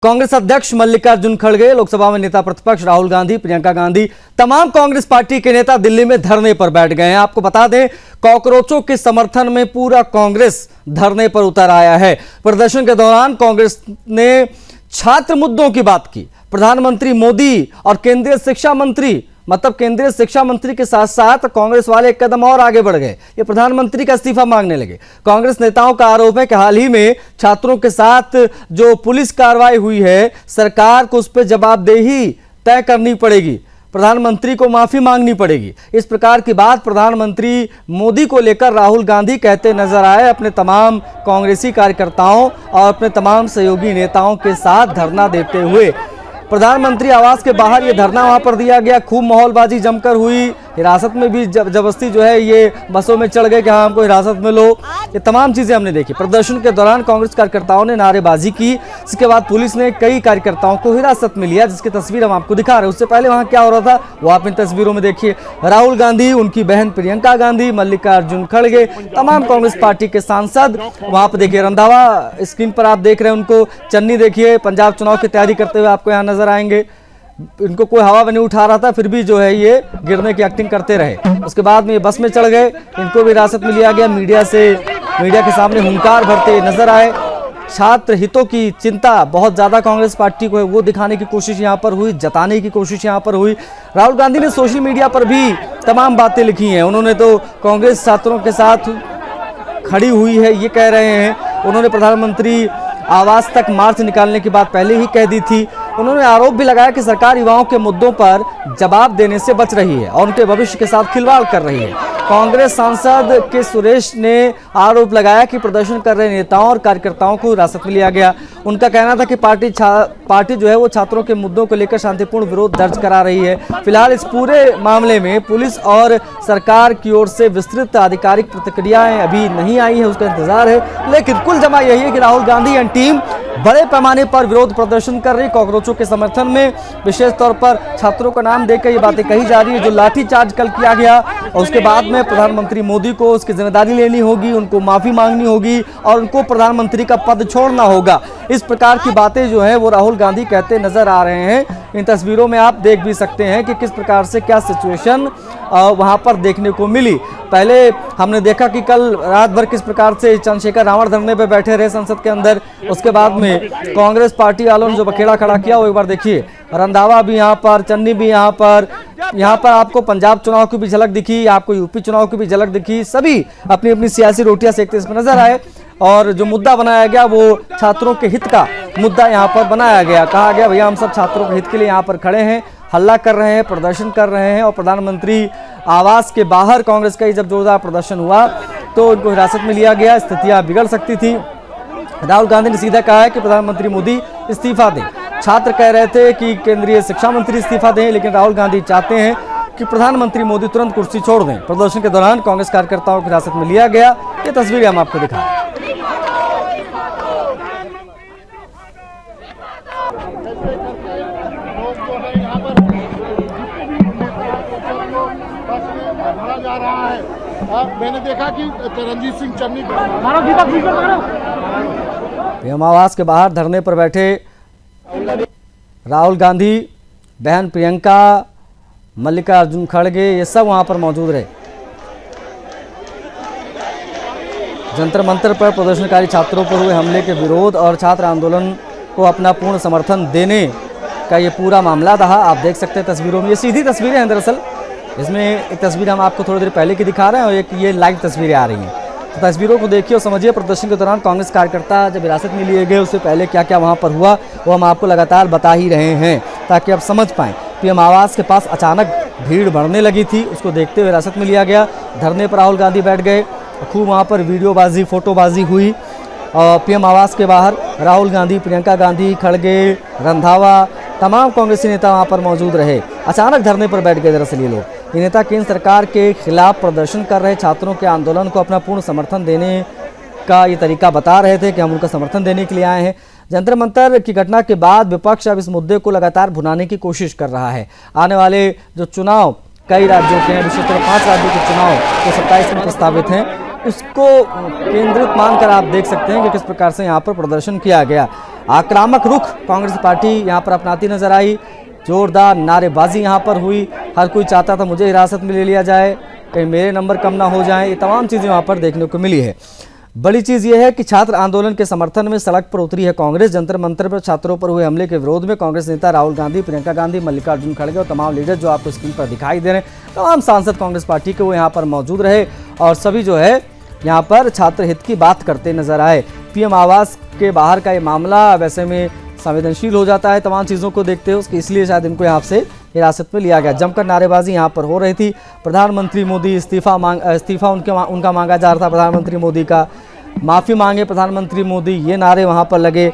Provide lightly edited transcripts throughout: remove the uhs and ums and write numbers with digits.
कांग्रेस अध्यक्ष मल्लिकार्जुन खड़गे, लोकसभा में नेता प्रतिपक्ष राहुल गांधी, प्रियंका गांधी, तमाम कांग्रेस पार्टी के नेता दिल्ली में धरने पर बैठ गए हैं। आपको बता दें, कॉकरोचों के समर्थन में पूरा कांग्रेस धरने पर उतर आया है। प्रदर्शन के दौरान कांग्रेस ने छात्र मुद्दों की बात की। प्रधानमंत्री मोदी और केंद्रीय शिक्षा मंत्री के साथ साथ कांग्रेस वाले एक कदम और आगे बढ़ गए। ये प्रधानमंत्री का इस्तीफा मांगने लगे। कांग्रेस नेताओं का आरोप है कि हाल ही में छात्रों के साथ जो पुलिस कार्रवाई हुई है, सरकार को उस पर जवाबदेही तय करनी पड़ेगी, प्रधानमंत्री को माफी मांगनी पड़ेगी। इस प्रकार की बात प्रधानमंत्री मोदी को लेकर राहुल गांधी कहते नजर आए अपने तमाम कांग्रेसी कार्यकर्ताओं और अपने तमाम सहयोगी नेताओं के साथ धरना देते हुए। प्रधानमंत्री आवास के बाहर ये धरना वहां पर दिया गया। खूब माहौलबाजी जमकर हुई। हिरासत में भी जबरदस्ती जो है ये बसों में चढ़ गए कि हाँ हमको हिरासत में लो। ये तमाम चीजें हमने देखी। प्रदर्शन के दौरान कांग्रेस कार्यकर्ताओं ने नारेबाजी की। इसके बाद पुलिस ने कई कार्यकर्ताओं को हिरासत में लिया, जिसकी तस्वीर हम आपको दिखा रहे हैं। उससे पहले वहां क्या हो रहा था वो आप इन तस्वीरों में देखिए। राहुल गांधी, उनकी बहन प्रियंका गांधी, मल्लिकार्जुन खड़गे, तमाम कांग्रेस पार्टी के सांसद वहां पर देखिए। रंधावा स्क्रीन पर आप देख रहे हैं उनको। चन्नी देखिए, पंजाब चुनाव की तैयारी करते हुए आपको यहाँ नजर आएंगे। इनको कोई हवा में नहीं उठा रहा था, फिर भी जो है ये गिरने की एक्टिंग करते रहे। उसके बाद में ये बस में चढ़ गए। इनको भी हिरासत में लिया गया। मीडिया के सामने हुंकार भरते नजर आए। छात्र हितों की चिंता बहुत ज्यादा कांग्रेस पार्टी को है, वो दिखाने की कोशिश यहाँ पर हुई, जताने की कोशिश यहाँ पर हुई। राहुल गांधी ने सोशल मीडिया पर भी तमाम बातें लिखी हैं। उन्होंने तो कांग्रेस छात्रों के साथ खड़ी हुई है ये कह रहे हैं। उन्होंने प्रधानमंत्री आवास तक मार्च निकालने की बात पहले ही कह दी थी। उन्होंने आरोप भी लगाया कि सरकार युवाओं के मुद्दों पर जवाब देने से बच रही है और उनके भविष्य के साथ खिलवाड़ कर रही है। कांग्रेस सांसद के सुरेश ने आरोप लगाया कि प्रदर्शन कर रहे नेताओं और कार्यकर्ताओं को हिरासत में लिया गया। उनका कहना था कि पार्टी जो है वो छात्रों के मुद्दों को लेकर शांतिपूर्ण विरोध दर्ज करा रही है। फिलहाल इस पूरे मामले में पुलिस और सरकार की ओर से विस्तृत आधिकारिक प्रतिक्रियाएं अभी नहीं आई है, उसका इंतजार है। लेकिन कुल जमा यही है कि राहुल गांधी एंड टीम बड़े पैमाने पर विरोध प्रदर्शन कर रही। कॉकरोचों के समर्थन में विशेष तौर पर छात्रों का नाम देकर ये बातें कही जा रही है। जो लाठीचार्ज कल किया गया और उसके बाद में प्रधानमंत्री मोदी को उसकी जिम्मेदारी लेनी होगी, उनको माफी मांगनी होगी और उनको प्रधानमंत्री का पद छोड़ना होगा। इस प्रकार की बातें जो है वो राहुल गांधी कहते नजर आ रहे हैं। इन तस्वीरों में आप देख भी सकते हैं कि किस प्रकार से क्या सिचुएशन वहां पर देखने को मिली। पहले हमने देखा कि कल रात भर किस प्रकार से चंद्रशेखर रावण धरने पे बैठे रहे संसद के अंदर। उसके बाद में कांग्रेस पार्टी वालों ने जो बखेड़ा खड़ा किया वो एक बार देखिए। रंधावा भी यहाँ पर, चन्नी भी यहाँ पर आपको पंजाब चुनाव की भी झलक दिखी, आपको यूपी चुनाव की भी झलक दिखी। सभी अपनी अपनी सियासी रोटियां सेकते इसमें नजर आए और जो मुद्दा बनाया गया वो छात्रों के हित का मुद्दा यहाँ पर बनाया गया। कहा गया भैया हम सब छात्रों के हित के लिए यहाँ पर खड़े हैं, हल्ला कर रहे हैं, प्रदर्शन कर रहे हैं। और प्रधानमंत्री आवास के बाहर कांग्रेस का जब जोरदार प्रदर्शन हुआ तो उनको हिरासत में लिया गया। स्थितियां बिगड़ सकती थी। राहुल गांधी ने सीधा कहा है कि प्रधानमंत्री मोदी इस्तीफा दें। छात्र कह रहे थे कि केंद्रीय शिक्षा मंत्री इस्तीफा दें, लेकिन राहुल गांधी चाहते हैं कि प्रधानमंत्री मोदी तुरंत कुर्सी छोड़ दें। प्रदर्शन के दौरान कांग्रेस कार्यकर्ताओं की हिरासत में लिया गया। ये तस्वीरें हम आपको दिखा रहे हैं। जा रहा है। मैंने देखा कि रणजीत सिंह चन्नी पीएम आवास के बाहर धरने पर बैठे राहुल गांधी, बहन प्रियंका, मल्लिकार्जुन खड़गे, ये सब वहां पर मौजूद रहे। जंतर मंतर पर प्रदर्शनकारी छात्रों पर हुए हमले के विरोध और छात्र आंदोलन को अपना पूर्ण समर्थन देने का ये पूरा मामला रहा। आप देख सकते हैं तस्वीरों में, ये सीधी तस्वीरें हैं दरअसल। इसमें एक तस्वीर हम आपको थोड़ी देर पहले की दिखा रहे हैं और एक ये लाइव तस्वीरें आ रही हैं। तो तस्वीरों को देखिए और समझिए। प्रदर्शन के दौरान कांग्रेस कार्यकर्ता जब हिरासत में लिए गए उससे पहले क्या क्या वहां पर हुआ वो हम आपको लगातार बता ही रहे हैं ताकि आप समझ पाएं। पीएम आवास के पास अचानक भीड़ बढ़ने लगी थी, उसको देखते हुए हिरासत में लिया गया। धरने पर राहुल गांधी बैठ गए। खूब वहाँ पर वीडियोबाजी, फोटोबाजी हुई। पीएम आवास के बाहर राहुल गांधी, प्रियंका गांधी, खड़गे, रंधावा, तमाम कांग्रेसी नेता वहां पर मौजूद रहे। अचानक धरने पर बैठ गए दरअसल ये लोग। ये नेता केंद्र सरकार के खिलाफ प्रदर्शन कर रहे छात्रों के आंदोलन को अपना पूर्ण समर्थन देने का ये तरीका बता रहे थे कि हम उनका समर्थन देने के लिए आए हैं। जंतर मंतर की घटना के बाद विपक्ष अब इस मुद्दे को लगातार भुनाने की कोशिश कर रहा है। आने वाले जो चुनाव कई राज्यों के हैं, विशेषकर 5 राज्यों के चुनाव जो 27 में प्रस्तावित हैं, उसको केंद्रित मानकर आप देख सकते हैं कि किस प्रकार से यहाँ पर प्रदर्शन किया गया। आक्रामक रुख कांग्रेस पार्टी यहाँ पर अपनाती नजर आई। जोरदार नारेबाजी यहाँ पर हुई। हर कोई चाहता था मुझे हिरासत में ले लिया जाए, कहीं मेरे नंबर कम ना हो जाएं। ये तमाम चीज़ें वहाँ पर देखने को मिली है। बड़ी चीज़ ये है कि छात्र आंदोलन के समर्थन में सड़क पर उतरी है कांग्रेस। जंतर मंतर पर छात्रों पर हुए हमले के विरोध में कांग्रेस नेता राहुल गांधी, प्रियंका गांधी, मल्लिकार्जुन खड़गे और तमाम लीडर जो आपको स्क्रीन पर दिखाई दे रहे हैं, तमाम सांसद कांग्रेस पार्टी के वो यहाँ पर मौजूद रहे और सभी जो है यहाँ पर छात्र हित की बात करते नजर आए। पीएम आवास के बाहर का ये मामला वैसे में संवेदनशील हो जाता है तमाम चीज़ों को देखते हुए, इसलिए शायद इनको यहाँ से हिरासत में लिया गया। जमकर नारेबाजी यहाँ पर हो रही थी। प्रधानमंत्री मोदी इस्तीफा उनका मांगा जा रहा था। प्रधानमंत्री मोदी का माफ़ी मांगे प्रधानमंत्री मोदी, ये नारे वहाँ पर लगे।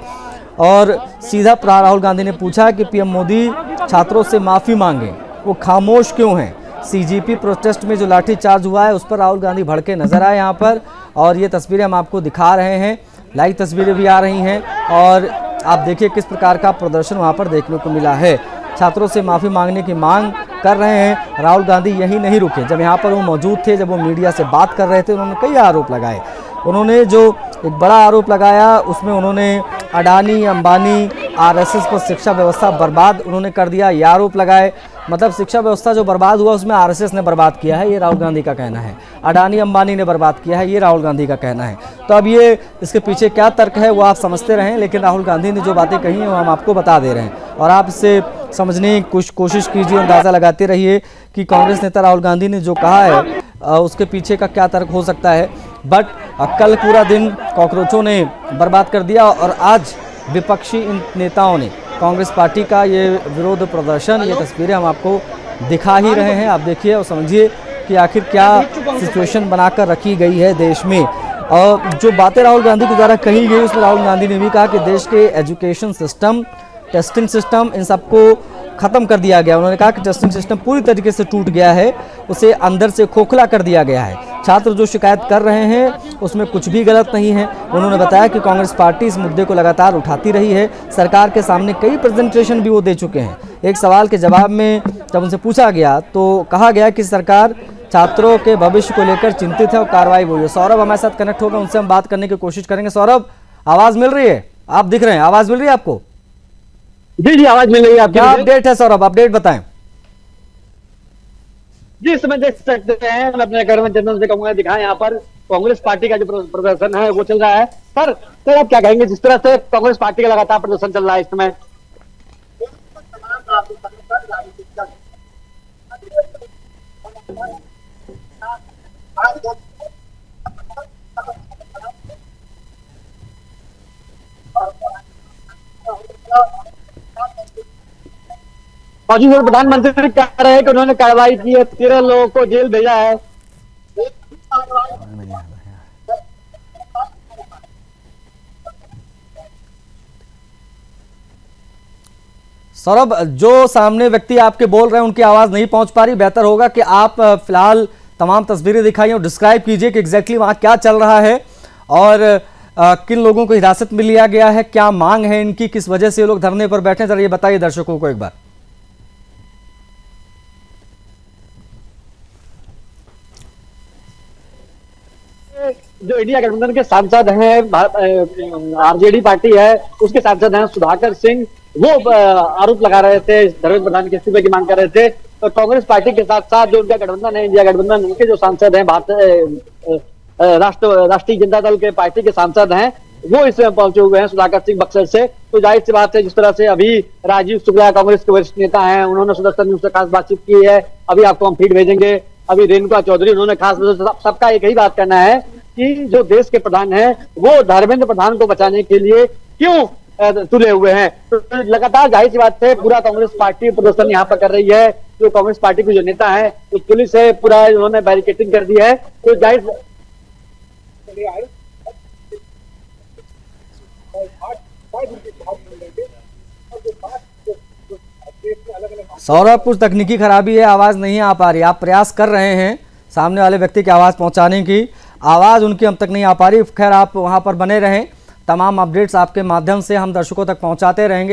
और सीधा राहुल गांधी ने पूछा कि पीएम मोदी छात्रों से माफ़ी मांगे, वो खामोश क्यों हैं। सीजीपी प्रोटेस्ट में जो लाठीचार्ज हुआ है उस पर राहुल गांधी भड़के नजर आए यहाँ पर, और ये तस्वीरें हम आपको दिखा रहे हैं। लाइव तस्वीरें भी आ रही हैं और आप देखिए किस प्रकार का प्रदर्शन वहाँ पर देखने को मिला है। छात्रों से माफ़ी मांगने की मांग कर रहे हैं। राहुल गांधी यही नहीं रुके, जब यहाँ पर वो मौजूद थे, जब वो मीडिया से बात कर रहे थे, उन्होंने कई आरोप लगाए। उन्होंने जो एक बड़ा आरोप लगाया उसमें उन्होंने अडानी, अंबानी, आरएसएस पर शिक्षा व्यवस्था बर्बाद उन्होंने कर दिया, ये आरोप लगाए। मतलब शिक्षा व्यवस्था जो बर्बाद हुआ उसमें आरएसएस ने बर्बाद किया है, ये राहुल गांधी का कहना है। अडानी, अंबानी ने बर्बाद किया है, ये राहुल गांधी का कहना है। तो अब ये इसके पीछे क्या तर्क है वो आप समझते रहें, लेकिन राहुल गांधी ने जो बातें कही हैं वो हम आपको बता दे रहे हैं और आप इससे समझने की कुछ कोशिश कीजिए, अंदाज़ा लगाते रहिए कि कांग्रेस नेता राहुल गांधी ने जो कहा है उसके पीछे का क्या तर्क हो सकता है। बट कल पूरा दिन कॉकरोचों ने बर्बाद कर दिया और आज विपक्षी इन नेताओं ने कांग्रेस पार्टी का ये विरोध प्रदर्शन, ये तस्वीरें हम आपको दिखा ही रहे हैं। आप देखिए और समझिए कि आखिर क्या सिचुएशन बनाकर रखी गई है देश में। और जो बातें राहुल गांधी के द्वारा कही गई उसमें राहुल गांधी ने भी कहा कि देश के एजुकेशन सिस्टम, टेस्टिंग सिस्टम, इन सबको ख़त्म कर दिया गया। उन्होंने कहा कि टेस्टिंग सिस्टम पूरी तरीके से टूट गया है, उसे अंदर से खोखला कर दिया गया है। छात्र जो शिकायत कर रहे हैं उसमें कुछ भी गलत नहीं है। उन्होंने बताया कि कांग्रेस पार्टी इस मुद्दे को लगातार उठाती रही है। सरकार के सामने कई प्रेजेंटेशन भी वो दे चुके हैं। एक सवाल के जवाब में जब उनसे पूछा गया तो कहा गया कि सरकार छात्रों के भविष्य को लेकर चिंतित है और कार्रवाई हुई है। सौरभ हमारे साथ कनेक्ट होकर उनसे हम बात करने की कोशिश करेंगे। सौरभ, आवाज़ मिल रही है? आप दिख रहे हैं, आवाज़ मिल रही है आपको? जी आवाज मिल रही है। क्या अपडेट है सौरभ, अपडेट बताएं। जी इस समय देख सकते हैं, मैं अपने कर्म चंदन से कहूंगा दिखाएं, यहाँ पर कांग्रेस पार्टी का जो प्रदर्शन है वो चल रहा है। सर आप क्या कहेंगे, जिस तरह से कांग्रेस पार्टी का लगातार प्रदर्शन चल रहा है इस समय? और जी प्रधानमंत्री कह रहे हैं कि उन्होंने कार्रवाई की है, 13 लोगों को जेल भेजा है। सौरभ, जो सामने व्यक्ति आपके बोल रहे हैं उनकी आवाज नहीं पहुंच पा रही, बेहतर होगा कि आप फिलहाल तमाम तस्वीरें दिखाइए और डिस्क्राइब कीजिए कि एग्जैक्टली वहां क्या चल रहा है और किन लोगों को हिरासत में लिया गया है, क्या मांग है इनकी, किस वजह से ये लोग धरने पर बैठे, जरा ये बताइए दर्शकों को एक बार। जो इंडिया गठबंधन के सांसद हैं, आरजेडी पार्टी है, उसके सांसद हैं सुधाकर सिंह, वो आरोप लगा रहे थे, धर्मेंद्र प्रधान के इस्तीफे की मांग कर रहे थे। तो कांग्रेस पार्टी के साथ साथ जो उनका गठबंधन है, इंडिया गठबंधन, उनके जो सांसद हैं, राष्ट्रीय जनता दल के पार्टी के सांसद हैं, वो इसमें पहुंचे हुए हैं सुधाकर सिंह बक्सर से। तो जाहिर सी बात है, जिस तरह से अभी राजीव शुक्ला कांग्रेस के वरिष्ठ नेता हैं, उन्होंने सुदर्शन न्यूज से खास बातचीत की है, अभी आपको हम फीड भेजेंगे। अभी रेणुका चौधरी, उन्होंने खास सबका एक ही बात करना है कि जो देश के प्रधान है वो धर्मेंद्र प्रधान को बचाने के लिए क्यों तुले हुए हैं। तो लगातार जाहिर सी बात है पूरा कांग्रेस पार्टी प्रदर्शन यहाँ पर कर रही है। जो कांग्रेस पार्टी के जो नेता है, जो पुलिस है, पूरा उन्होंने बैरिकेडिंग कर दी है। तो जाहिर सौरभ, कुछ तकनीकी खराबी है, आवाज नहीं आ पा रही। आप प्रयास कर रहे हैं सामने वाले व्यक्ति की आवाज पहुंचाने की, आवाज उनकी अब तक नहीं आ पा रही। खैर, आप वहां पर बने रहें, तमाम अपडेट्स आपके माध्यम से हम दर्शकों तक पहुंचाते रहेंगे।